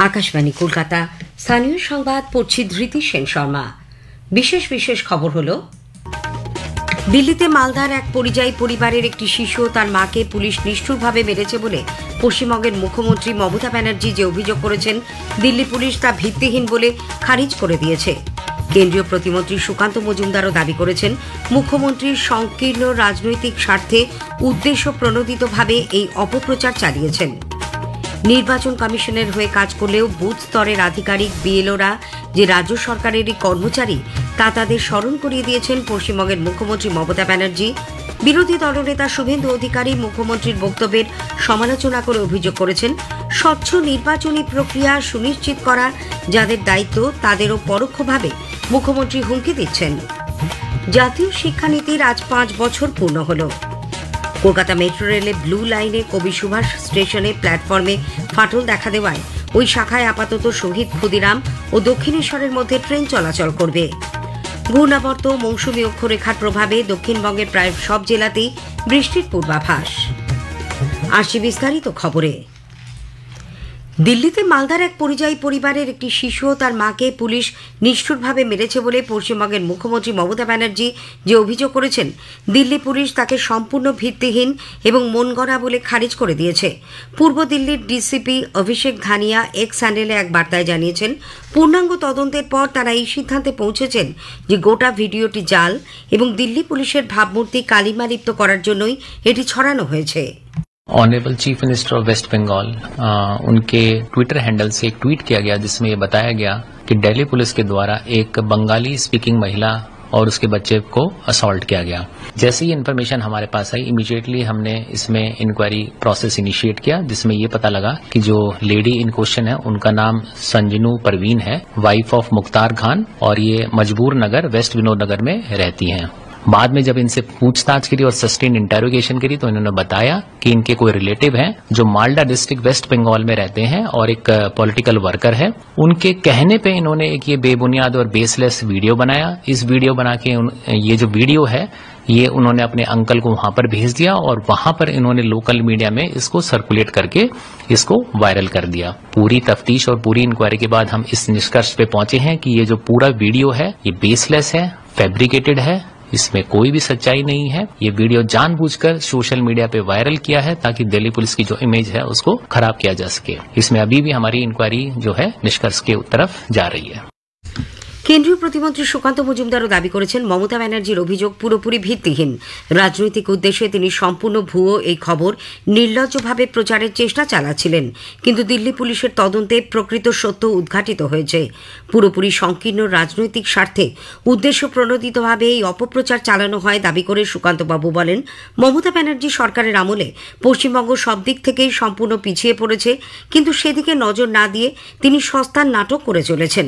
আকাশবাণী কলকাতা। স্থানীয় সংবাদ পড়ছি ধৃতি সেন শর্মা। বিশেষ খবর হলো, দিল্লিতে মালদার এক পরিযায়ী পরিবারের একটি শিশু ও তার মাকে পুলিশ নিষ্ঠুরভাবে মেরেছে বলে পশ্চিমবঙ্গের মুখ্যমন্ত্রী মমতা ব্যানার্জি যে অভিযোগ করেছেন, দিল্লি পুলিশ তা ভিত্তিহীন বলে খারিজ করে দিয়েছে। কেন্দ্রীয় প্রতিমন্ত্রী সুকান্ত মজুমদারও দাবি করেছেন, মুখ্যমন্ত্রীর সংকীর্ণ রাজনৈতিক স্বার্থে উদ্দেশ্য প্রণোদিতভাবে এই অপপ্রচার চালিয়েছেন। নির্বাচন কমিশনের হয়ে কাজ করলেও বুথ স্তরের আধিকারিক বিএলওরা যে রাজ্য সরকারেরই কর্মচারী তা তাদের স্মরণ করিয়ে দিয়েছেন পশ্চিমবঙ্গের মুখ্যমন্ত্রী মমতা ব্যানার্জি। বিরোধী দলনেতা শুভেন্দু অধিকারী মুখ্যমন্ত্রীর বক্তব্যের সমালোচনা করে অভিযোগ করেছেন, স্বচ্ছ নির্বাচনী প্রক্রিয়া সুনিশ্চিত করা যাদের দায়িত্ব তাদেরও পরোক্ষভাবে মুখ্যমন্ত্রী হুমকি দিচ্ছেন। জাতীয় শিক্ষানীতির আজ 5 বছর পূর্ণ হল। কলকাতা মেট্রো রেলে ব্লু লাইনে কবি সুভাষ স্টেশনে প্ল্যাটফর্মে ফাটল দেখা দেওয়ায় ওই শাখায় আপাতত শহীদ ক্ষুদিরাম ও দক্ষিণেশ্বরের মধ্যে ট্রেন চলাচল করবে। ঘূর্ণাবর্ত মৌসুমী অক্ষরেখার প্রভাবে দক্ষিণবঙ্গের প্রায় সব জেলাতেই বৃষ্টির পূর্বাভাস। আসছে বিস্তারিত খবরে। দিল্লিতে মালদার এক পরিযায়ী পরিবারের একটি শিশু ও তার মাকে পুলিশ নিষ্ঠুরভাবে মেরেছে বলে পশ্চিমবঙ্গের মুখ্যমন্ত্রী মমতা ব্যানার্জি যে অভিযোগ করেছেন, দিল্লি পুলিশ তাকে সম্পূর্ণ ভিত্তিহীন এবং মনগড়া বলে খারিজ করে দিয়েছে। পূর্ব দিল্লির ডিসিপি অভিষেক ধানিয়া এক্স হ্যান্ডেলে এক বার্তায় জানিয়েছেন, পূর্ণাঙ্গ তদন্তের পর তারা এই সিদ্ধান্তে পৌঁছেছেন যে গোটা ভিডিওটি জাল এবং দিল্লি পুলিশের ভাবমূর্তি কালিমালিপ্ত করার জন্যই এটি ছড়ানো হয়েছে। Honourable chief minister of west Bengal उनके ट्विटर हैंडल से एक ट्वीट किया गया जिसमें ये बताया गया कि दिल्ली पुलिस के द्वारा एक बंगाली स्पीकिंग महिला और उसके बच्चे को असॉल्ट किया गया। जैसे ही इन्फॉर्मेशन हमारे पास आई, इमीडिएटली हमने इसमें इंक्वायरी प्रोसेस इनिशिएट किया, जिसमें ये पता लगा कि जो लेडी इन क्वेश्चन है उनका नाम संजनू परवीन है, वाइफ ऑफ मुख्तार खान, और ये मजबूर नगर वेस्ट विनोद नगर में रहती हैं। बाद में जब इनसे पूछताछ करी और सस्टेन इंटेरोगेशन करी तो इन्होंने बताया कि इनके कोई रिलेटिव हैं जो मालदा डिस्ट्रिक्ट वेस्ट बंगाल में रहते हैं और एक पॉलिटिकल वर्कर है। उनके कहने पे इन्होंने एक ये बेबुनियाद और बेसलेस वीडियो बनाया। इस वीडियो बना के ये जो वीडियो है ये उन्होंने अपने अंकल को वहां पर भेज दिया और वहां पर इन्होंने लोकल मीडिया में इसको सर्कुलेट करके इसको वायरल कर दिया। पूरी तफ्तीश और पूरी इंक्वायरी के बाद हम इस निष्कर्ष पे पहुंचे हैं कि ये जो पूरा वीडियो है ये बेसलेस है, फैब्रिकेटेड है, इसमें कोई भी सच्चाई नहीं है। ये वीडियो जानबूझकर सोशल मीडिया पे वायरल किया है ताकि दिल्ली पुलिस की जो इमेज है उसको खराब किया जा सके। इसमें अभी भी हमारी इंक्वायरी जो है निष्कर्ष के तरफ जा रही है। কেন্দ্রীয় প্রতিমন্ত্রী সুকান্ত মজুমদারও দাবি করেছেন, মমতা ব্যানার্জির অভিযোগ পুরোপুরি ভিত্তিহীন। রাজনৈতিক উদ্দেশ্যে তিনি সম্পূর্ণ ভুয়ো এই খবর নির্লজ্জভাবে প্রচারের চেষ্টা চালাচ্ছিলেন, কিন্তু দিল্লি পুলিশের তদন্তে প্রকৃত সত্য উদ্ঘাটিত হয়েছে। পুরোপুরি সংকীর্ণ রাজনৈতিক স্বার্থে উদ্দেশ্য প্রণোদিতভাবে এই অপপ্রচার চালানো হয় দাবি করে সুকান্তবাবু বলেন, মমতা ব্যানার্জি সরকারের আমলে পশ্চিমবঙ্গ সব দিক থেকেই সম্পূর্ণ পিছিয়ে পড়েছে, কিন্তু সেদিকে নজর না দিয়ে তিনি সস্তার নাটক করে চলেছেন।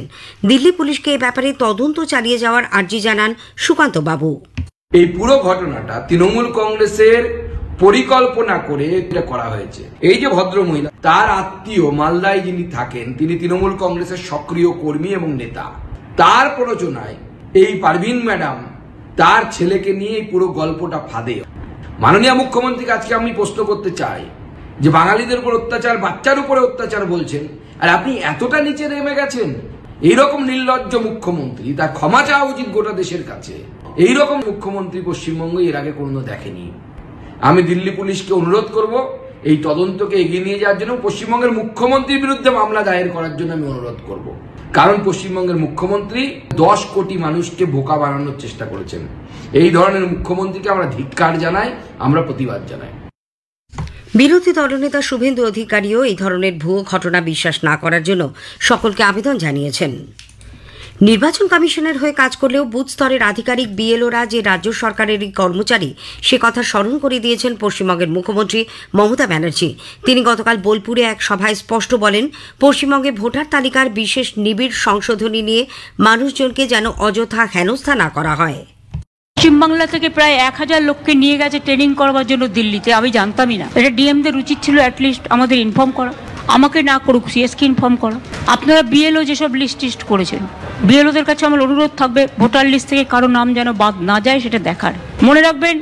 দিল্লি পুলিশকে ব্যাপারে তদন্ত চালিয়ে যাওয়ার আর্জি জানান সুকান্ত বাবু। এই পুরো ঘটনাটা তৃণমূল কংগ্রেসের পরিকল্পনা করে এটা করা হয়েছে। এই যে ভদ্র মহিলা, তার আত্মীয় মালদায় যিনি থাকেন তিনি তৃণমূল কংগ্রেসের সক্রিয় কর্মী এবং নেতা। তার প্ররোচনায় এই পারভিন ম্যাডাম তার ছেলেকে নিয়ে এই পুরো গল্পটা ফাঁদে। মাননীয় মুখ্যমন্ত্রীকে আজকে আমি প্রশ্ন করতে চাই যে বাঙালিদের উপর অত্যাচার, বাচ্চার উপরে অত্যাচার বলছেন, আর আপনি এতটা নিচে নেমে গেছেন। এইরকম নির্লজ্জ মুখ্যমন্ত্রী, তার ক্ষমা চাওয়া উচিত গোটা দেশের কাছে। এইরকম মুখ্যমন্ত্রী পশ্চিমবঙ্গ এর আগে কোনো দেখেনি। আমি দিল্লি পুলিশকে অনুরোধ করব এই তদন্তকে এগিয়ে নিয়ে যাওয়ার জন্য, পশ্চিমবঙ্গের মুখ্যমন্ত্রীর বিরুদ্ধে মামলা দায়ের করার জন্য আমি অনুরোধ করব। কারণ পশ্চিমবঙ্গের মুখ্যমন্ত্রী 10 কোটি মানুষকে বোকা বানানোর চেষ্টা করেছেন। এই ধরনের মুখ্যমন্ত্রীকে আমরা ধিক্কার জানাই, আমরা প্রতিবাদ জানাই। বিরোধী দলনেতা শুভেন্দু অধিকারীও এই ধরনের ভুয়ো ঘটনা বিশ্বাস না করার জন্য সকলকে আবেদন জানিয়েছেন। নির্বাচন কমিশনের হয়ে কাজ করলেও বুথ স্তরের আধিকারিক বিএলওরা যে রাজ্য সরকারেরই কর্মচারী সে কথা স্মরণ করে দিয়েছেন পশ্চিমবঙ্গের মুখ্যমন্ত্রী মমতা ব্যানার্জি। তিনি গতকাল বোলপুরে এক সভায় স্পষ্ট বলেন, পশ্চিমবঙ্গে ভোটার তালিকার বিশেষ নিবিড় সংশোধনী নিয়ে মানুষজনকে যেন অযথা হেনস্থা না করা হয়। পশ্চিমবাংলা থেকে প্রায় 1000 লোককে নিয়ে গেছে ট্রেনিং করবার জন্য দিল্লিতে, আমি জানতামই না। এটা ডিএমদের উচিত ছিল অ্যাটলিস্ট আমাদের ইনফর্ম করা, আমাকে না করুক সিএসকে ইনফর্ম করা। আপনারা বিএলও যেসব লিস্ট করেছেন, বিএলওদের কাছে আমার অনুরোধ থাকবে ভোটার লিস্ট থেকে কারো নাম যেন বাদ না যায় সেটা দেখার। মনে রাখবেন,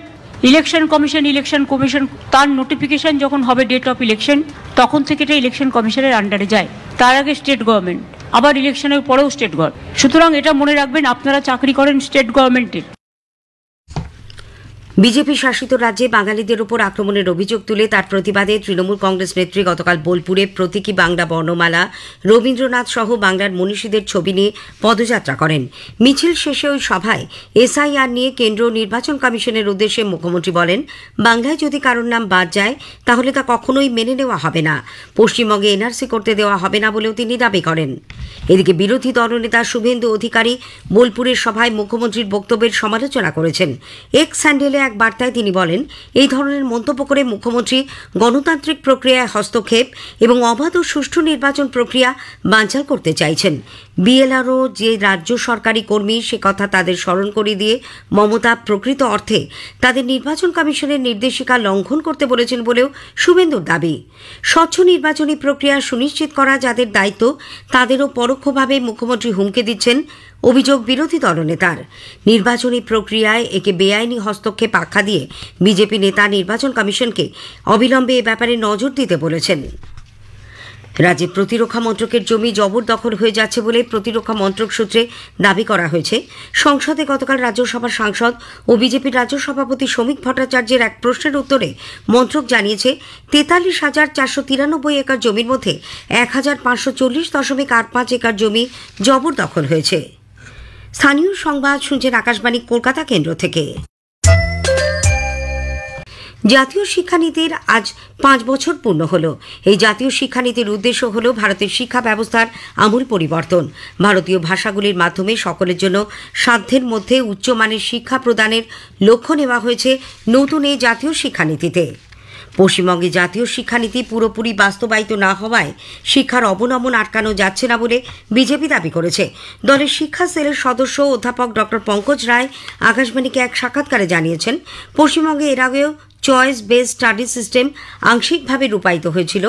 ইলেকশন কমিশন তার নোটিফিকেশন যখন হবে ডেট অফ ইলেকশন, তখন থেকে এটা ইলেকশন কমিশনের আন্ডারে যায়। তার আগে স্টেট গভর্নমেন্ট, আবার ইলেকশনের পরেও স্টেট গভর্নমেন্ট। সুতরাং এটা মনে রাখবেন, আপনারা চাকরি করেন স্টেট গভর্নমেন্টের। বিজেপি শাসিত রাজ্যে বাঙালিদের উপর আক্রমণের অভিযোগ তুলে তার প্রতিবাদে তৃণমূল কংগ্রেস নেত্রী গতকাল বোলপুরে প্রতীকী বাংলা বর্ণমালা, রবীন্দ্রনাথ সহ বাংলার মনীষীদের ছবি নিয়ে পদযাত্রা করেন। মিছিল শেষে ওই সভায় এসআইআর নিয়ে কেন্দ্রীয় নির্বাচন কমিশনের উদ্দেশ্যে মুখ্যমন্ত্রী বলেন, বাংলায় যদি কারোর নাম বাদ যায় তাহলে তা কখনোই মেনে নেওয়া হবে না। পশ্চিমবঙ্গে এনআরসি করতে দেওয়া হবে না বলেও তিনি দাবি করেন। এদিকে বিরোধী দলনেতা শুভেন্দু অধিকারী বোলপুরের সভায় মুখ্যমন্ত্রীর বক্তব্যের সমালোচনা করেছেন। এক্স হ্যান্ডেলে এক বার্তায় তিনি বলেন, এই ধরনের মন্তব্য করে মুখ্যমন্ত্রী গণতান্ত্রিক প্রক্রিয়ায় হস্তক্ষেপ এবং অবাধ ও সুষ্ঠু নির্বাচন প্রক্রিয়া বানচাল করতে চাইছেন। বিএলআরও যে রাজ্য সরকারি কর্মী সে কথা তাদের স্মরণ করিয়ে দিয়ে মমতা প্রকৃত অর্থে তাদের নির্বাচন কমিশনের নির্দেশিকা লঙ্ঘন করতে বলেছেন বলেও শুভেন্দুর দাবি। স্বচ্ছ নির্বাচনী প্রক্রিয়া সুনিশ্চিত করা যাদের দায়িত্ব তাদেরও পরোক্ষভাবে মুখ্যমন্ত্রী হুমকি দিচ্ছেন অভিযোগ বিরোধী দলনেতার। নির্বাচনী প্রক্রিয়ায় একে বেআইনি হস্তক্ষেপ আখ্যা দিয়ে বিজেপি নেতা নির্বাচন কমিশনকে অবিলম্বে এ ব্যাপারে নজর দিতে বলেছেন। রাজ্যে প্রতিরক্ষা মন্ত্রকের জমি জবরদখল হয়ে যাচ্ছে বলে প্রতিরক্ষা মন্ত্রক সূত্রে দাবি করা হয়েছে। সংসদে গতকাল রাজ্যসভার সাংসদ ও বিজেপির রাজ্য সভাপতি শ্রমিক ভট্টাচার্যের এক প্রশ্নের উত্তরে মন্ত্রক জানিয়েছে, 43,493 একর জমির মধ্যে 1,540.85 একর জমি জবরদখল হয়েছে। স্থানীয় সংবাদ শুনছেন আকাশবাণী কলকাতা কেন্দ্র থেকে। জাতীয় শিক্ষানীতির আজ 5 বছর পূর্ণ হল। এই জাতীয় শিক্ষানীতির উদ্দেশ্য হল ভারতের শিক্ষা ব্যবস্থার আমূল পরিবর্তন। ভারতীয় ভাষাগুলির মাধ্যমে সকলের জন্য সাধ্যের মধ্যে উচ্চমানের শিক্ষা প্রদানের লক্ষ্য নেওয়া হয়েছে নতুন এই জাতীয় শিক্ষানীতিতে। পশ্চিমবঙ্গে জাতীয় শিক্ষানীতি পুরোপুরি বাস্তবায়িত না হওয়ায় শিক্ষার অবনমন আটকানো যাচ্ছে না বলে বিজেপি দাবি করেছে। দলের শিক্ষা সেলের সদস্য অধ্যাপক ডক্টর পঙ্কজ রায় আকাশবাণীকে এক সাক্ষাৎকারে জানিয়েছেন, পশ্চিমবঙ্গে এর আগেও চয়েস বেসড স্টাডি সিস্টেম আংশিকভাবে রূপায়িত হয়েছিল।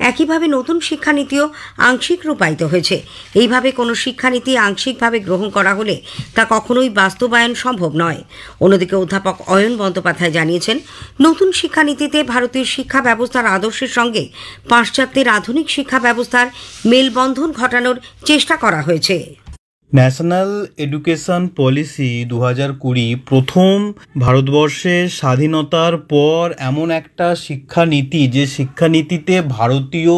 একইভাবে নতুন শিক্ষানীতিও আংশিক রূপায়িত হয়েছে। এইভাবে কোনো শিক্ষানীতি আংশিকভাবে গ্রহণ করা হলে তা কখনোই বাস্তবায়ন সম্ভব নয়। অন্যদিকে অধ্যাপক অয়ন বন্দ্যোপাধ্যায় জানিয়েছেন, নতুন শিক্ষানীতিতে ভারতীয় শিক্ষা ব্যবস্থার আদর্শের সঙ্গে পাশ্চাত্যের আধুনিক শিক্ষা ব্যবস্থার মেলবন্ধন ঘটানোর চেষ্টা করা হয়েছে। ন্যাশনাল এডুকেশন পলিসি 2020 প্রথম ভারতবর্ষে স্বাধীনতার পর এমন একটা শিক্ষানীতি, যে শিক্ষানীতিতে ভারতীয়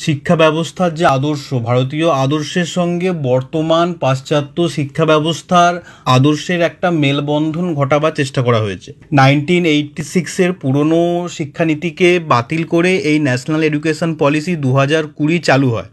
শিক্ষা ব্যবস্থার যে আদর্শ, ভারতীয় আদর্শের সঙ্গে বর্তমান পাশ্চাত্য শিক্ষা ব্যবস্থার আদর্শের একটা মেলবন্ধন ঘটাবার চেষ্টা করা হয়েছে। 1986-এর পুরনো শিক্ষানীতিকে বাতিল করে এই ন্যাশনাল এডুকেশন পলিসি 2020 চালু হয়।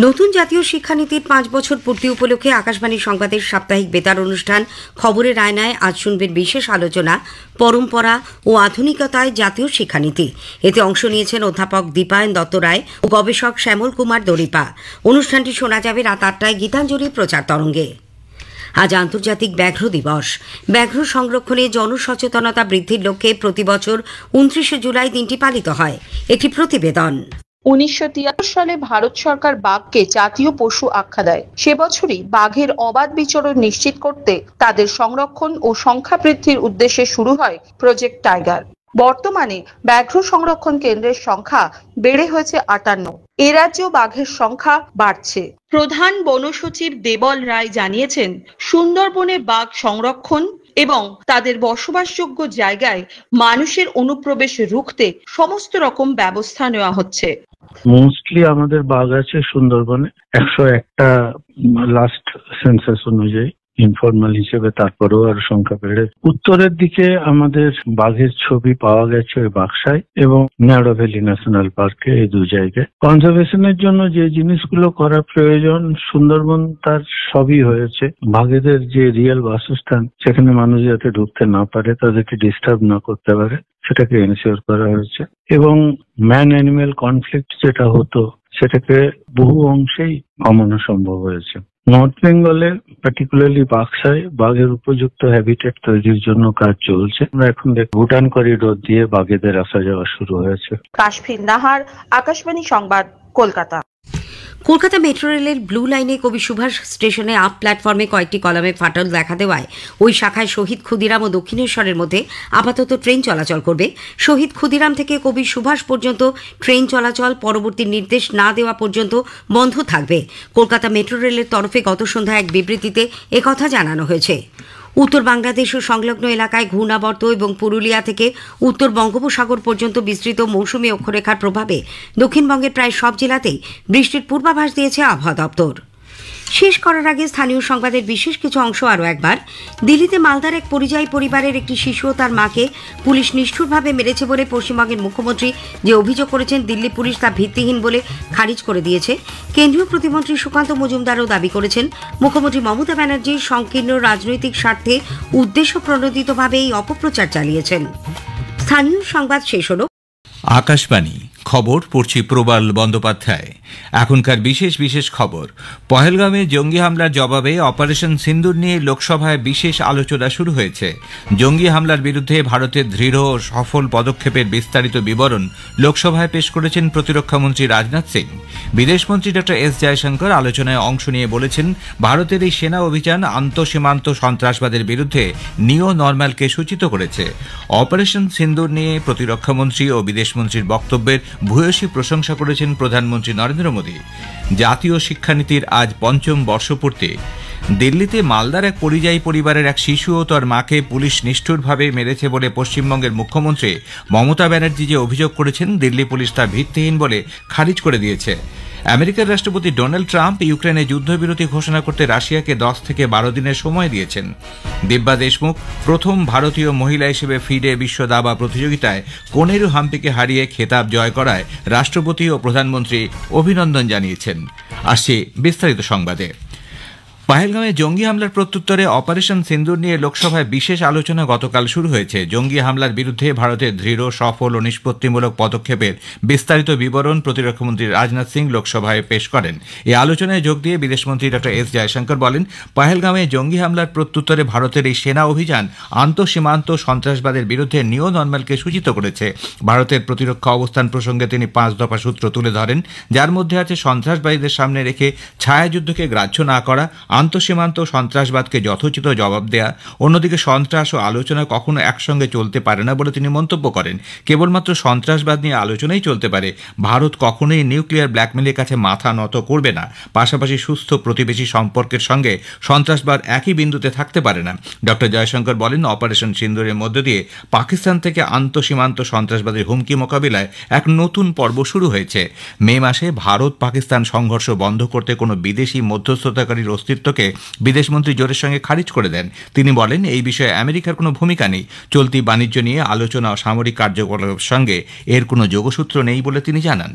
নতুন জাতীয় শিক্ষানীতির 5 বছর পূর্তি উপলক্ষে আকাশবাণী সংবাদের সাপ্তাহিক বেতার অনুষ্ঠান খবরের আয়নায় আজ শুনবেন বিশেষ আলোচনা, পরম্পরা ও আধুনিকতায় জাতীয় শিক্ষানীতি। এতে অংশ নিয়েছেন অধ্যাপক দীপায়ন দত্ত রায় ও গবেষক শ্যামল কুমার দরিপা। অনুষ্ঠানটি শোনা যাবে রাত 8টায় গীতাঞ্জলি প্রচার তরঙ্গে। আজ আন্তর্জাতিক ব্যাঘ্র দিবস। ব্যাঘ্র সংরক্ষণে জনসচেতনতা বৃদ্ধির লক্ষ্যে প্রতি বছর 29শে জুলাই দিনটি পালিত হয়। একটি প্রতিবেদন। 1973 সালে ভারত সরকার বাঘকে জাতীয় পশু আখ্যা দেয়। সে বছরই বাঘের অবাধ বিচরণ নিশ্চিত করতে তাদের সংরক্ষণ ও সংখ্যা বৃদ্ধির উদ্দেশ্যে শুরু হয় প্রজেক্ট টাইগার। বর্তমানে ব্যাঘ্র সংরক্ষণ কেন্দ্রের সংখ্যা বেড়ে হয়েছে 58। এ রাজ্যেও বাঘের সংখ্যা বাড়ছে। প্রধান বন সচিব দেবল রায় জানিয়েছেন, সুন্দরবনে বাঘ সংরক্ষণ এবং তাদের বসবাসযোগ্য জায়গায় মানুষের অনুপ্রবেশ রুখতে সমস্ত রকম ব্যবস্থা নেওয়া হচ্ছে। মোস্টলি আমাদের বাঘ আছে সুন্দরবনে 101টা লাস্ট সেন্সাস অনুযায়ী, ইনফরমাল হিসেবে, তারপরেও আর সংখ্যা বেড়ে। উত্তরের দিকে আমাদের বাঘের ছবি পাওয়া গেছে ওই বাক্সায় এবং ন্যাড়ো ভ্যালি ন্যাশনাল পার্কে, এই 2 জায়গায়। কনজারভেশনের জন্য যে জিনিসগুলো করা প্রয়োজন সুন্দরবন তার সবই হয়েছে। বাঘেদের যে রিয়েল বাসস্থান, সেখানে মানুষ যাতে ঢুকতে না পারে, তাদেরকে ডিস্টার্ব না করতে পারে, সেটাকে এনশিওর করা হয়েছে। এবং ম্যান অ্যানিমেল কনফ্লিক্ট যেটা হতো সেটাকে বহু অংশেই কমানো সম্ভব হয়েছে। নর্থ বেঙ্গলে পার্টিকুলারলি বাক্সায় বাঘের উপযুক্ত হ্যাবিটেট তৈরির জন্য কাজ চলছে। আমরা এখন ভুটান করিডোর দিয়ে বাঘেদের আসা যাওয়া শুরু হয়েছে। কাশফির নাহার, আকাশবাণী সংবাদ, কলকাতা। কলকাতা মেট্রো রেলের ব্লু লাইনে কবি সুভাষ স্টেশনে আপ প্ল্যাটফর্মে কয়েকটি কলামে ফাটল দেখা দেওয়ায় ওই শাখায় শহীদ ক্ষুদিরাম ও দক্ষিণেশ্বরের মধ্যে আপাতত ট্রেন চলাচল করবে। শহীদ ক্ষুদিরাম থেকে কবি সুভাষ পর্যন্ত ট্রেন চলাচল পরবর্তী নির্দেশ না দেওয়া পর্যন্ত বন্ধ থাকবে। কলকাতা মেট্রো রেলের তরফে গত সন্ধ্যায় এক বিবৃতিতে একথা জানানো হয়েছে। উত্তর বাংলাদেশ ও সংলগ্ন এলাকায় ঘূর্ণাবর্ত এবং পুরুলিয়া থেকে উত্তর বঙ্গোপসাগর পর্যন্ত বিস্তৃত মৌসুমী অক্ষরেখার প্রভাবে দক্ষিণবঙ্গের প্রায় সব জেলাতেই বৃষ্টির পূর্বাভাস দিয়েছে আবহাওয়া দপ্তর। শেষ করার আগে স্থানীয় সংবাদের বিশেষ কিছু অংশ আরও একবার। দিল্লিতে মালদার এক পরিযায়ী পরিবারের একটি শিশু ও তার মাকে পুলিশ নিষ্ঠুরভাবে মেরেছে বলে পশ্চিমবঙ্গের মুখ্যমন্ত্রী যে অভিযোগ করেছেন দিল্লি পুলিশ তা ভিত্তিহীন বলে খারিজ করে দিয়েছে। কেন্দ্রীয় প্রতিমন্ত্রী সুকান্ত মজুমদারও দাবি করেছেন মুখ্যমন্ত্রী মমতা ব্যানার্জি সংকীর্ণ রাজনৈতিক স্বার্থে উদ্দেশ্য প্রণোদিতভাবে এই অপপ্রচার চালিয়েছেন। স্থানীয় সংবাদ শেষ হল। আকাশবাণী খবর পড়ছি প্রবাল বন্দ্যোপাধ্যায়। এখনকার বিশেষ বিশেষ খবর। পহেলগামে জঙ্গি হামলার জবাবে অপারেশন সিন্দুর নিয়ে লোকসভায় বিশেষ আলোচনা শুরু হয়েছে। জঙ্গি হামলার বিরুদ্ধে ভারতের দৃঢ় ও সফল পদক্ষেপের বিস্তারিত বিবরণ লোকসভায় পেশ করেছেন প্রতিরক্ষামন্ত্রী রাজনাথ সিং। বিদেশমন্ত্রী ডক্টর এস জয়শঙ্কর আলোচনায় অংশ নিয়ে বলেছেন, ভারতের এই সেনা অভিযান আন্তঃসীমান্ত সন্ত্রাসবাদের বিরুদ্ধে নিও নর্মালকে সূচিত করেছে। অপারেশন সিন্দুর নিয়ে প্রতিরক্ষামন্ত্রী ও বিদেশমন্ত্রীর বক্তব্যের ভূয়সী প্রশংসা করেছেন প্রধানমন্ত্রী নরেন্দ্র মোদী। জাতীয় শিক্ষানীতির আজ ৫ম বর্ষপূর্তি। দিল্লিতে মালদার এক পরিযায়ী পরিবারের এক শিশু ও তার মাকে পুলিশ নিষ্ঠুরভাবে মেরেছে বলে পশ্চিমবঙ্গের মুখ্যমন্ত্রী মমতা ব্যানার্জি যে অভিযোগ করেছেন দিল্লি পুলিশ তা ভিত্তিহীন বলে খারিজ করে দিয়েছে। আমেরিকার রাষ্ট্রপতি ডোনাল্ড ট্রাম্প ইউক্রেনে যুদ্ধবিরতি ঘোষণা করতে রাশিয়াকে ১০ থেকে ১২ দিনের সময় দিয়েছেন। দিব্যা দেশমুখ প্রথম ভারতীয় মহিলা হিসেবে ফিডে বিশ্ব দাবা প্রতিযোগিতায় কোনেরু হাম্পিকে হারিয়ে খেতাব জয় করায় রাষ্ট্রপতি ও প্রধানমন্ত্রী অভিনন্দন জানিয়েছেন। আসছে বিস্তারিত সংবাদে। পহেলগামে জঙ্গি হামলার প্রত্যুত্তরে অপারেশন সিন্দুর নিয়ে লোকসভায় বিশেষ আলোচনা গতকাল শুরু হয়েছে। জঙ্গি হামলার বিরুদ্ধে ভারতের দৃঢ় সফল ও নিষ্পত্তিমূলক পদক্ষেপের বিস্তারিত বিবরণ প্রতিরক্ষামন্ত্রী রাজনাথ সিং লোকসভায় পেশ করেন। এই আলোচনায় যোগ দিয়ে বিদেশমন্ত্রী ডক্টর এস জয়শঙ্কর বলেন, পহেলগামে জঙ্গি হামলার প্রত্যুত্তরে ভারতের এই সেনা অভিযান আন্তঃসীমান্ত সন্ত্রাসবাদের বিরুদ্ধে নিও নর্মালকে সূচিত করেছে। ভারতের প্রতিরক্ষা অবস্থান প্রসঙ্গে তিনি ৫ দফা সূত্র তুলে ধরেন, যার মধ্যে আছে সন্ত্রাসবাদীদের সামনে রেখে ছায়াযুদ্ধকে গ্রাহ্য না করা, আন্তঃসীমান্ত সন্ত্রাসবাদকে যথোচিত জবাব দেয়া। অন্যদিকে সন্ত্রাস ও আলোচনা কখনো একসঙ্গে চলতে পারে না বলে তিনি মন্তব্য করেন। কেবলমাত্র সন্ত্রাসবাদ নিয়ে আলোচনাই চলতে পারে। ভারত কখনোই নিউক্লিয়ার ব্ল্যাকমেলের কাছে মাথা নত করবে না। পাশাপাশি সুস্থ প্রতিবেশী সম্পর্কের সঙ্গে সন্ত্রাসবাদ একই বিন্দুতে থাকতে পারে না। ডক্টর জয়শঙ্কর বলেন, অপারেশন সিন্দুরের মধ্য দিয়ে পাকিস্তান থেকে আন্তঃসীমান্ত সন্ত্রাসবাদের হুমকি মোকাবিলায় এক নতুন পর্ব শুরু হয়েছে। মে মাসে ভারত পাকিস্তান সংঘর্ষ বন্ধ করতে কোনো বিদেশি মধ্যস্থতাকারীর অস্তিত্বকে বিদেশমন্ত্রী জোরের সঙ্গে খারিজ করে দেন। তিনি বলেন, এই বিষয়ে আমেরিকার কোনো ভূমিকা নেই। চলতি বাণিজ্য নিয়ে আলোচনা ও সামরিক কার্যকলাপের সঙ্গে এর কোনো যোগসূত্র নেই বলে তিনি জানান।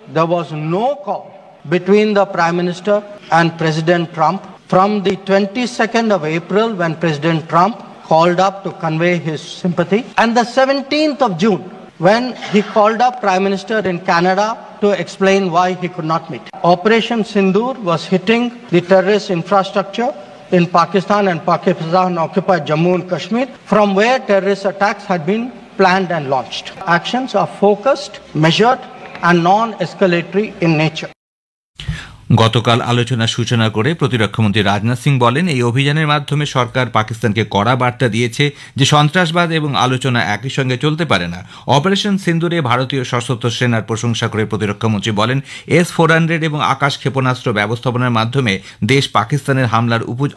There was no call between the Prime Minister and President Trump from the 22nd of April when President Trump called up to convey his sympathy and the 17th of June when he called up Prime Minister in Canada to explain why he could not meet. Operation Sindoor was hitting the terrorist infrastructure in Pakistan and Pakistan-occupied Jammu and Kashmir, from where terrorist attacks had been planned and launched. Actions are focused, measured and non-escalatory in nature. গতকাল আলোচনার সূচনা করে প্রতিরক্ষামন্ত্রী রাজনাথ সিং বলেন, এই অভিযানের মাধ্যমে সরকার পাকিস্তানকে কড়া বার্তা দিয়েছে যে সন্ত্রাসবাদ এবং আলোচনা একই সঙ্গে চলতে পারে না। অপারেশন সিন্দুরে ভারতীয় সশস্ত্র সেনার প্রশংসা করে প্রতিরক্ষামন্ত্রী বলেন, S-400 এবং আকাশ ক্ষেপণাস্ত্র ব্যবস্থাপনার মাধ্যমে দেশ পাকিস্তানের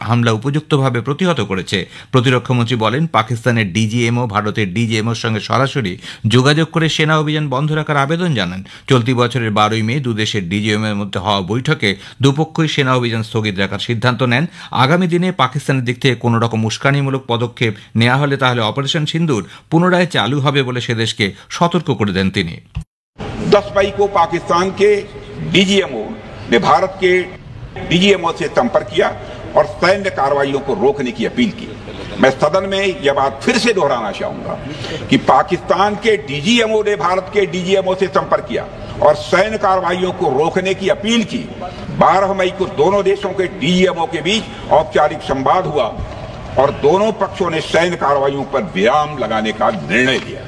হামলা উপযুক্তভাবে প্রতিহত করেছে। প্রতিরক্ষামন্ত্রী বলেন, পাকিস্তানের ডিজিএমও ভারতের ডিজিএমওর সঙ্গে সরাসরি যোগাযোগ করে সেনা অভিযান বন্ধ রাখার আবেদন জানান। চলতি বছরের 12ই মে দুদেশের ডিজিএমওর মধ্যে হওয়া বৈঠকে দুপক্ষই সেনা অভিযান স্থগিত রাখার সিদ্ধান্ত নেন। আগামী দিনে পাকিস্তানের দিক থেকে কোনো রকম উস্কানিমূলক পদক্ষেপ নেওয়া হলে তাহলে অপারেশন সিন্দুর পুনরায় চালু হবে বলে সে দেশকে সতর্ক করে দেন তিনি। 10 मई को पाकिस्तान के डीजीएमओ ने भारत के डीजीएमओ से संपर्क किया और सैन्य कार्रवाइयों को रोकने की अपील की। मैं सदन में यह बात फिर से दोहराना चाहूंगा कि पाकिस्तान के डीजीएमओ ने भारत के डीजीएमओ से संपर्क किया और सैन्य कार्रवाइयों को रोकने की अपील की। 12 मई को दोनों देशों के डीजीएमओ के बीच औपचारिक संवाद हुआ और दोनों पक्षों ने सैन्य कार्रवाइयों पर विराम लगाने का निर्णय लिया।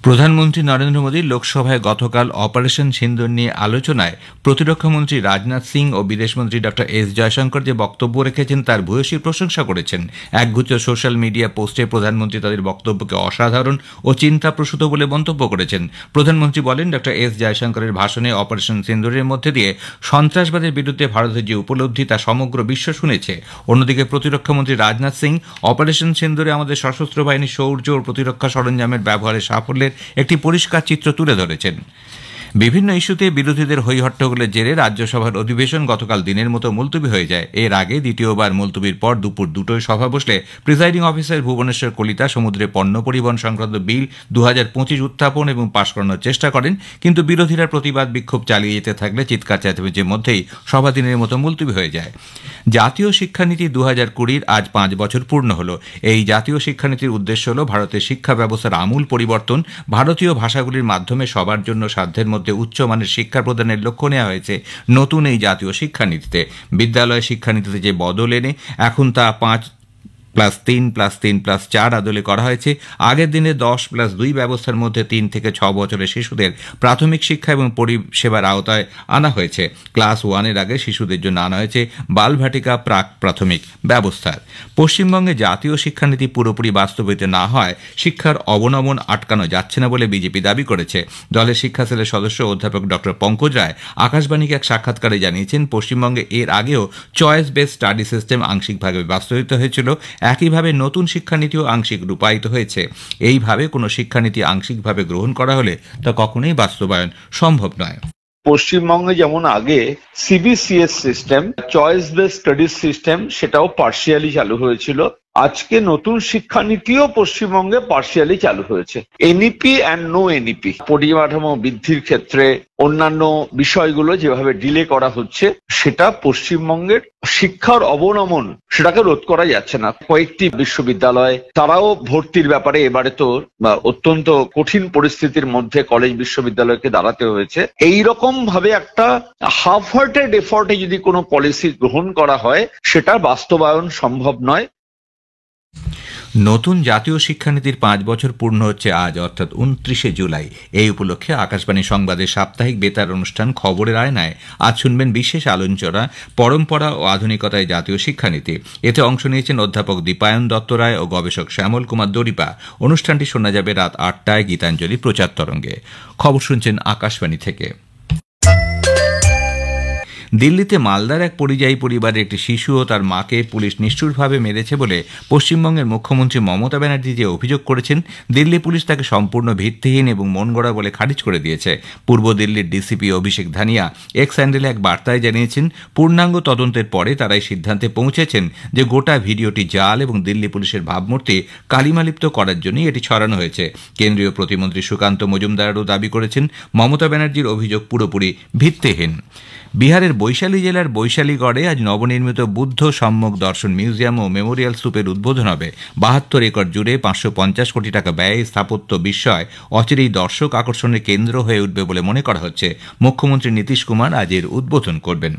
প্রধানমন্ত্রী নরেন্দ্র মোদী লোকসভায় গতকাল অপারেশন সিন্দুর নিয়ে আলোচনায় প্রতিরক্ষামন্ত্রী রাজনাথ সিং ও বিদেশমন্ত্রী ডক্টর এস জয়শঙ্কর যে বক্তব্য রেখেছেন তার ভূয়সী প্রশংসা করেছেন। একগুচ্ছ সোশ্যাল মিডিয়া পোস্টে প্রধানমন্ত্রী তাদের বক্তব্যকে অসাধারণ ও চিন্তাপ্রসূত বলে মন্তব্য করেছেন। প্রধানমন্ত্রী বলেন, ডক্টর এস জয়শঙ্করের ভাষণে অপারেশন সিন্দুরের মধ্যে দিয়ে সন্ত্রাসবাদের বিরুদ্ধে ভারতের যে উপলব্ধি তা সমগ্র বিশ্ব শুনেছে। অন্যদিকে প্রতিরক্ষামন্ত্রী রাজনাথ সিং অপারেশন সিন্দুরে আমাদের সশস্ত্র বাহিনীর শৌর্য ও প্রতিরক্ষা সরঞ্জামের ব্যবহারের সাফল্যের একটি পরিষ্কার চিত্র তুলে ধরেছেন। বিভিন্ন ইস্যুতে বিরোধীদের হইহট্টগোলের জেরে রাজ্যসভার অধিবেশন গতকাল দিনের মতো মুলতবি হয়ে যায়। এর আগে দ্বিতীয়বার মুলতবির পর দুপুর 2টোয় সভা বসলে প্রিসাইডিং অফিসার ভুবনেশ্বর কলিতা সমুদ্রে পণ্য পরিবহন সংক্রান্ত বিল 2025 উত্থাপন এবং পাশ করানোর চেষ্টা করেন, কিন্তু বিরোধীরা প্রতিবাদ বিক্ষোভ চালিয়ে যেতে থাকলে চিৎকার চেঁচামেচির মধ্যেই সভা দিনের মতো মুলতবি হয়ে যায়। জাতীয় শিক্ষানীতি 2020 আজ 5 বছর পূর্ণ হল। এই জাতীয় শিক্ষানীতির উদ্দেশ্য হল ভারতের শিক্ষা ব্যবস্থার আমূল পরিবর্তন। ভারতীয় ভাষাগুলির মাধ্যমে সবার জন্য সাধ্যের মধ্যে উচ্চমানের শিক্ষা প্রদানের লক্ষ্য নেওয়া হয়েছে নতুন এই জাতীয় শিক্ষানীতিতে। বিদ্যালয় শিক্ষানীতিতে যে বদল এনে এখন তা 5+3+3+4 আদলে করা হয়েছে। আগের দিনে 10+2 ব্যবস্থার মধ্যে 3 থেকে 6 বছরের শিশুদের প্রাথমিক শিক্ষা এবং পরিষেবার আওতায় আনা হয়েছে। ক্লাস 1-এর আগে শিশুদের জন্য আনা হয়েছে বালভাটিকা প্রাক প্রাথমিক ব্যবস্থার। পশ্চিমবঙ্গে জাতীয় শিক্ষানীতি পুরোপুরি বাস্তবায়িত না হয় শিক্ষার অবনমন আটকানো যাচ্ছে না বলে বিজেপি দাবি করেছে। দলের শিক্ষা সেলের সদস্য অধ্যাপক ডক্টর পঙ্কজ রায় আকাশবাণীকে এক সাক্ষাৎকারে জানিয়েছেন, পশ্চিমবঙ্গে এর আগেও চয়েস বেসড স্টাডি সিস্টেম আংশিকভাবে বাস্তবায়িত হয়েছিল। একইভাবে নতুন শিক্ষানীতিও আংশিক রূপায়িত হয়েছে। এইভাবে কোনো শিক্ষানীতি আংশিকভাবে গ্রহণ করা হলে তা কখনোই বাস্তবায়ন সম্ভব নয়। পশ্চিমবঙ্গে যেমন আগে CBCS system, choice based study system, সেটাও পার্শিয়ালি চালু হয়েছিল। আজকে নতুন শিক্ষানীতিও পশ্চিমবঙ্গে পার্শিয়ালি চালু হয়েছে। এনইপি অ্যান্ড নো এনইপি পরিকাঠামো বৃদ্ধির ক্ষেত্রে অন্যান্য বিষয়গুলো যেভাবে ডিলে করা হচ্ছে, সেটা পশ্চিমবঙ্গের শিক্ষার অবনমন সেটাকে রোধ করা যাচ্ছে না। কয়েকটি বিশ্ববিদ্যালয় তারাও ভর্তির ব্যাপারে এবারে তো অত্যন্ত কঠিন পরিস্থিতির মধ্যে কলেজ বিশ্ববিদ্যালয়কে দাঁড়াতে হয়েছে। এইরকম ভাবে একটা হাফ হার্টেড এফর্টে যদি কোনো পলিসি গ্রহণ করা হয়, সেটা বাস্তবায়ন সম্ভব নয়। নতুন জাতীয় শিক্ষানীতির 5 বছর পূর্ণ হচ্ছে আজ, অর্থাৎ 29শে জুলাই। এই উপলক্ষে আকাশবাণী সংবাদের সাপ্তাহিক বেতার অনুষ্ঠান খবরের আয়নায় আজ শুনবেন বিশেষ আলোচনা পরম্পরা ও আধুনিকতায় জাতীয় শিক্ষানীতি। এতে অংশ নিয়েছেন অধ্যাপক দীপায়ন দত্ত রায় ও গবেষক শ্যামল কুমার দরিপা। অনুষ্ঠানটি শোনা যাবে রাত 8টায় গীতাঞ্জলি প্রচার তরঙ্গে। খবর শুনছেন আকাশবাণী থেকে। দিল্লিতে মালদার এক পরিযায়ী পরিবারের একটি শিশু ও তার মাকে পুলিশ নিষ্ঠুরভাবে মেরেছে বলে পশ্চিমবঙ্গের মুখ্যমন্ত্রী মমতা ব্যানার্জি যে অভিযোগ করেছেন, দিল্লি পুলিশ তাকে সম্পূর্ণ ভিত্তিহীন এবং মনগড়া বলে খারিজ করে দিয়েছে। পূর্ব দিল্লির ডিসিপি অভিষেক ধানিয়া এক্স হ্যান্ডেলে এক বার্তায় জানিয়েছেন, পূর্ণাঙ্গ তদন্তের পরে তারা এই সিদ্ধান্তে পৌঁছেছেন যে গোটা ভিডিওটি জাল এবং দিল্লি পুলিশের ভাবমূর্তি কালিমালিপ্ত করার জন্যই এটি ছড়ানো হয়েছে। কেন্দ্রীয় প্রতিমন্ত্রী সুকান্ত মজুমদারও দাবি করেছেন মমতা ব্যানার্জির অভিযোগ পুরোপুরি ভিত্তিহীন। বিহারের বৈশালী জেলার বৈশালীগড়ে আজ নবনির্মিত বুদ্ধ সম্যক দর্শন মিউজিয়াম ও মেমোরিয়াল স্তূপের উদ্বোধন হবে। 72 একর জুড়ে 550 কোটি টাকা ব্যয়ে স্থাপত্য বিস্ময় অচিরেই দর্শক আকর্ষণের কেন্দ্র হয়ে উঠবে বলে মনে করা হচ্ছে। মুখ্যমন্ত্রী নীতিশ কুমার আজ এর উদ্বোধন করবেন।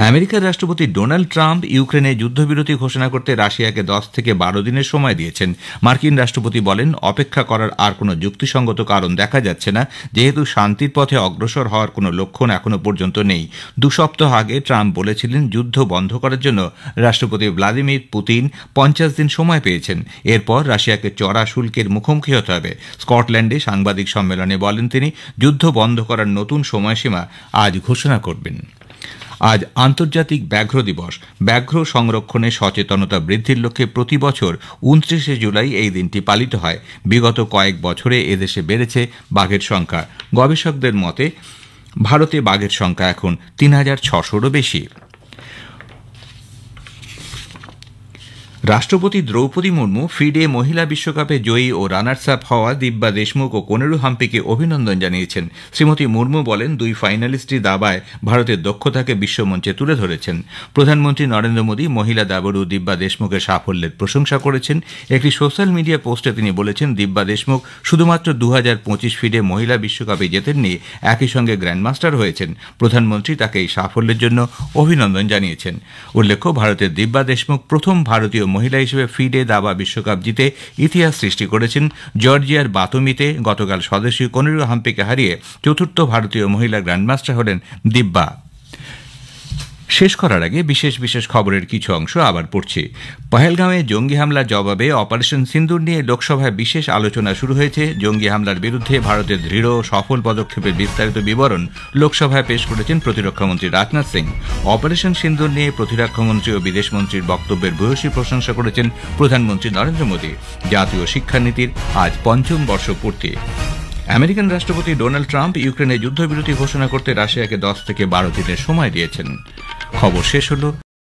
আমেরিকার রাষ্ট্রপতি ডোনাল্ড ট্রাম্প ইউক্রেনে যুদ্ধবিরতি ঘোষণা করতে রাশিয়াকে 10 থেকে 12 দিনের সময় দিয়েছেন। মার্কিন রাষ্ট্রপতি বলেন, অপেক্ষা করার আর কোনো যুক্তিসঙ্গত কারণ দেখা যাচ্ছে না, যেহেতু শান্তির পথে অগ্রসর হওয়ার কোনো লক্ষণ এখনো পর্যন্ত নেই। 2 সপ্তাহ আগে ট্রাম্প বলেছিলেন যুদ্ধ বন্ধ করার জন্য রাষ্ট্রপতি ভ্লাদিমির পুতিন 50 দিন সময় পেয়েছেন। এরপর রাশিয়াকে চড়া শুল্কের মুখোমুখি হতে হবে। স্কটল্যান্ডে সাংবাদিক সম্মেলনে বলেন তিনি, যুদ্ধ বন্ধ করার নতুন সময়সীমা আজ ঘোষণা করবেন। আজ আন্তর্জাতিক ব্যাঘ্র দিবস। ব্যাঘ্র সংরক্ষণে সচেতনতা বৃদ্ধির লক্ষ্যে প্রতি বছর 29শে জুলাই এই দিনটি পালিত হয়। বিগত কয়েক বছরে এদেশে বেড়েছে বাঘের সংখ্যা। গবেষকদের মতে ভারতে বাঘের সংখ্যা এখন 3600-রও বেশি। রাষ্ট্রপতি দ্রৌপদী মুর্মু ফিডে মহিলা বিশ্বকাপে জয়ী ও রানার্স আপ হওয়া দিব্যা দেশমুখ ও কোনেরু হাম্পিকে অভিনন্দন জানিয়েছেন। শ্রীমতী মুর্মু বলেন, 2 ফাইনালিস্টই দাবায় ভারতের দক্ষতাকে বিশ্বমঞ্চে তুলে ধরেছেন। প্রধানমন্ত্রী নরেন্দ্র মোদী মহিলা দাবাড়ু দিব্যা দেশমুখের সাফল্যের প্রশংসা করেছেন। একটি সোশ্যাল মিডিয়া পোস্টে তিনি বলেছেন, দিব্যা দেশমুখ শুধুমাত্র 2025 ফিডে মহিলা বিশ্বকাপে জেতেননি, একই সঙ্গে গ্র্যান্ডমাস্টার হয়েছেন। প্রধানমন্ত্রী তাকে এই সাফল্যের জন্য অভিনন্দন জানিয়েছেন। উল্লেখ্য, ভারতের দিব্যা দেশমুখ প্রথম ভারতীয় মহিলা হিসেবে ফিডে দাবা বিশ্বকাপ জিতে ইতিহাস সৃষ্টি করেছেন জর্জিয়ার বাতমিতে গতকাল স্বদেশী কনিরু হাম্পিকে হারিয়ে চতুর্থ ভারতীয় মহিলা গ্র্যান্ডমাস্টার হলেন দিব্যা। শেষ করার আগে বিশেষ বিশেষ খবরের কিছু অংশ আবার পড়ছি। পহেলগাঁওয়ে জঙ্গি হামলার জবাবে অপারেশন সিন্দুর নিয়ে লোকসভায় বিশেষ আলোচনা শুরু হয়েছে। জঙ্গি হামলার বিরুদ্ধে ভারতের দৃঢ় সফল পদক্ষেপের বিস্তারিত বিবরণ লোকসভায় পেশ করেছেন প্রতিরক্ষামন্ত্রী রাজনাথ সিং। অপারেশন সিন্দুর নিয়ে প্রতিরক্ষামন্ত্রী ও বিদেশমন্ত্রীর বক্তব্যের ভূয়সী প্রশংসা করেছেন প্রধানমন্ত্রী নরেন্দ্র মোদী। জাতীয় শিক্ষানীতির আজ ৫ম বর্ষপূর্তি। আমেরিকান রাষ্ট্রপতি ডোনাল্ড ট্রাম্প ইউক্রেনে যুদ্ধবিরতি ঘোষণা করতে রাশিয়াকে 10 থেকে 12 দিনের সময় দিয়েছেন। খবর শেষ হল।